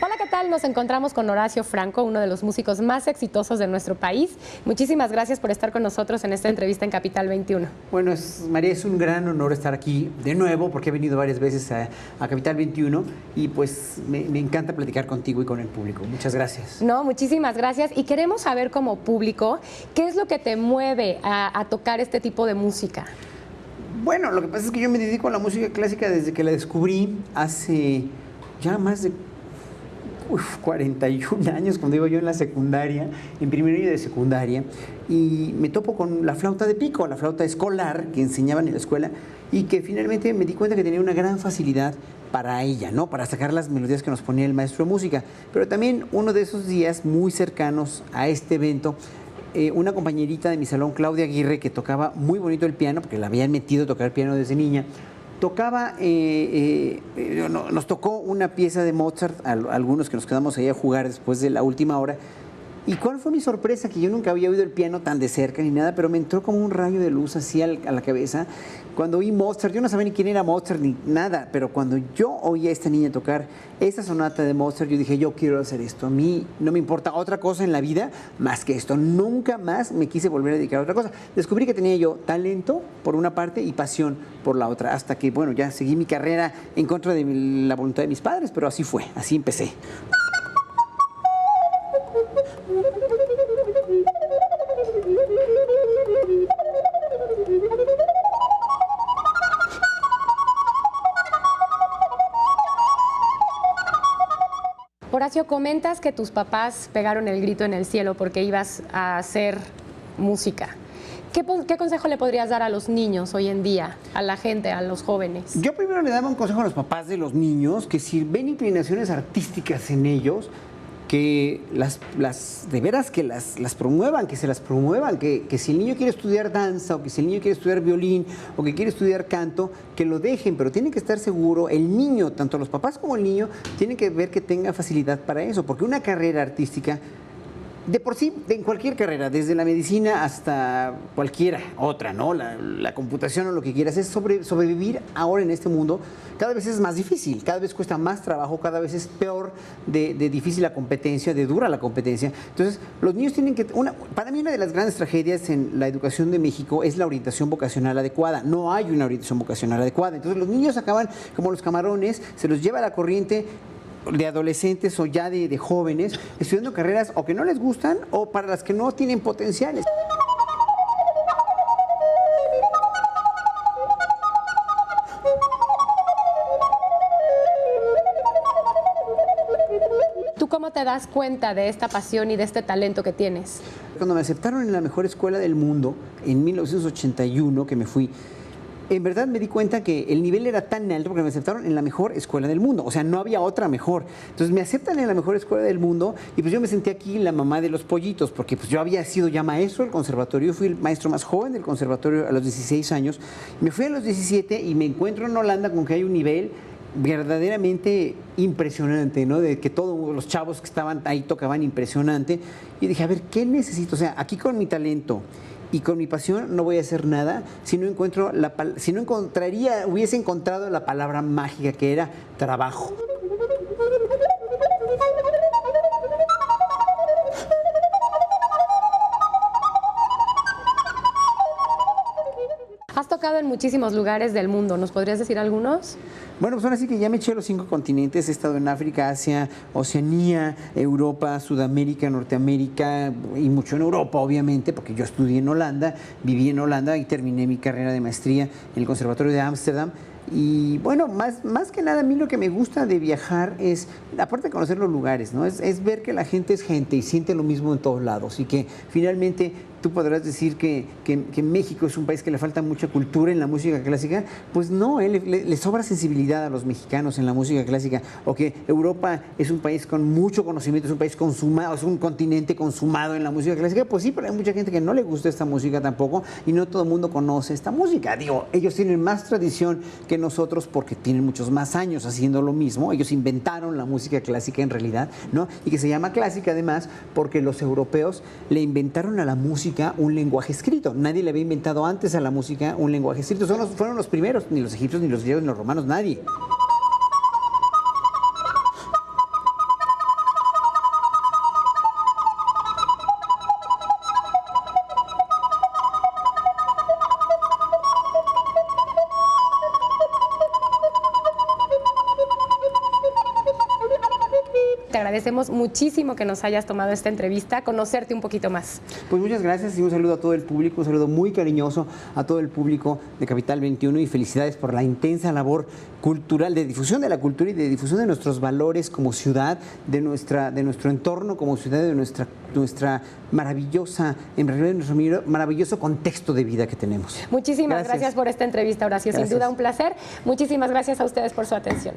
Hola, ¿qué tal? Nos encontramos con Horacio Franco, uno de los músicos más exitosos de nuestro país. Muchísimas gracias por estar con nosotros en esta entrevista en Capital 21. Bueno, María, es un gran honor estar aquí de nuevo porque he venido varias veces a Capital 21 y pues me encanta platicar contigo y con el público. Muchas gracias. No, muchísimas gracias. Y queremos saber como público, ¿qué es lo que te mueve a tocar este tipo de música? Bueno, lo que pasa es que yo me dedico a la música clásica desde que la descubrí hace ya más de 41 años, cuando iba yo en la secundaria, en primer año de secundaria, y me topo con la flauta de pico, la flauta escolar que enseñaban en la escuela, y que finalmente me di cuenta que tenía una gran facilidad para ella, ¿no? Para sacar las melodías que nos ponía el maestro de música. Pero también uno de esos días muy cercanos a este evento, una compañerita de mi salón, Claudia Aguirre, que tocaba muy bonito el piano, porque la habían metido a tocar piano desde niña, tocaba, nos tocó una pieza de Mozart, algunos que nos quedamos ahí a jugar después de la última hora. ¿Y cuál fue mi sorpresa? Que yo nunca había oído el piano tan de cerca ni nada, pero me entró como un rayo de luz así a la cabeza. Cuando oí Mozart, yo no sabía ni quién era Mozart ni nada, pero cuando yo oí a esta niña tocar esa sonata de Mozart, yo dije, yo quiero hacer esto. A mí no me importa otra cosa en la vida más que esto. Nunca más me quise volver a dedicar a otra cosa. Descubrí que tenía yo talento por una parte y pasión por la otra, hasta que, bueno, ya seguí mi carrera en contra de la voluntad de mis padres, pero así fue, así empecé. Horacio, comentas que tus papás pegaron el grito en el cielo porque ibas a hacer música. ¿Qué consejo le podrías dar a los niños hoy en día, a la gente, a los jóvenes? Yo primero le daba un consejo a los papás de los niños, que si ven inclinaciones artísticas en ellos, que de veras que las promuevan, que se las promuevan, que si el niño quiere estudiar danza o que si el niño quiere estudiar violín o que quiere estudiar canto, que lo dejen, pero tienen que estar seguro, el niño, tanto los papás como el niño, tienen que ver que tenga facilidad para eso, porque una carrera artística, de por sí, en cualquier carrera, desde la medicina hasta cualquiera otra, ¿no? La computación o lo que quieras, es sobrevivir ahora en este mundo. Cada vez es más difícil, cada vez cuesta más trabajo, cada vez es peor de difícil la competencia, de dura la competencia. Entonces, los niños tienen que... Para mí una de las grandes tragedias en la educación de México es la orientación vocacional adecuada. No hay una orientación vocacional adecuada. Entonces, los niños acaban como los camarones, se los lleva a la corriente de adolescentes o ya de jóvenes estudiando carreras o que no les gustan o para las que no tienen potenciales. ¿Tú cómo te das cuenta de esta pasión y de este talento que tienes? Cuando me aceptaron en la mejor escuela del mundo, en 1981, que me fui, en verdad me di cuenta que el nivel era tan alto porque me aceptaron en la mejor escuela del mundo. O sea, no había otra mejor. Entonces me aceptan en la mejor escuela del mundo y pues yo me sentí aquí la mamá de los pollitos porque pues yo había sido ya maestro del conservatorio. Fui el maestro más joven del conservatorio a los 16 años. Me fui a los 17 y me encuentro en Holanda con que hay un nivel verdaderamente impresionante, ¿no? De que todos los chavos que estaban ahí tocaban impresionante. Y dije, a ver, ¿qué necesito? O sea, aquí con mi talento y con mi pasión no voy a hacer nada si no hubiese encontrado la palabra mágica que era trabajo. Has tocado en muchísimos lugares del mundo, ¿nos podrías decir algunos? Bueno, pues ahora sí que ya me eché los 5 continentes, he estado en África, Asia, Oceanía, Europa, Sudamérica, Norteamérica y mucho en Europa, obviamente, porque yo estudié en Holanda, viví en Holanda y terminé mi carrera de maestría en el Conservatorio de Ámsterdam. Y bueno, más que nada a mí lo que me gusta de viajar es, aparte de conocer los lugares, ¿no? Es ver que la gente es gente y siente lo mismo en todos lados y que finalmente tú podrás decir que México es un país que le falta mucha cultura en la música clásica. Pues no, le sobra sensibilidad a los mexicanos en la música clásica, o que Europa es un país con mucho conocimiento, es un país consumado, es un continente consumado en la música clásica. Pues sí, pero hay mucha gente que no le gusta esta música tampoco y no todo el mundo conoce esta música. Digo, ellos tienen más tradición que nosotros porque tienen muchos más años haciendo lo mismo. Ellos inventaron la música clásica en realidad, ¿no? Y que se llama clásica además porque los europeos le inventaron a la música un lenguaje escrito. Nadie le había inventado antes a la música un lenguaje escrito. Fueron los primeros, ni los egipcios, ni los griegos, ni los romanos, nadie. agradecemos muchísimo que nos hayas tomado esta entrevista, conocerte un poquito más. Pues muchas gracias y un saludo a todo el público, un saludo muy cariñoso a todo el público de Capital 21 y felicidades por la intensa labor cultural, de difusión de la cultura y de difusión de nuestros valores como ciudad, de nuestro entorno como ciudad, de nuestra maravillosa, en realidad nuestro maravilloso contexto de vida que tenemos. Muchísimas gracias por esta entrevista, Horacio. Sin duda un placer. Muchísimas gracias a ustedes por su atención.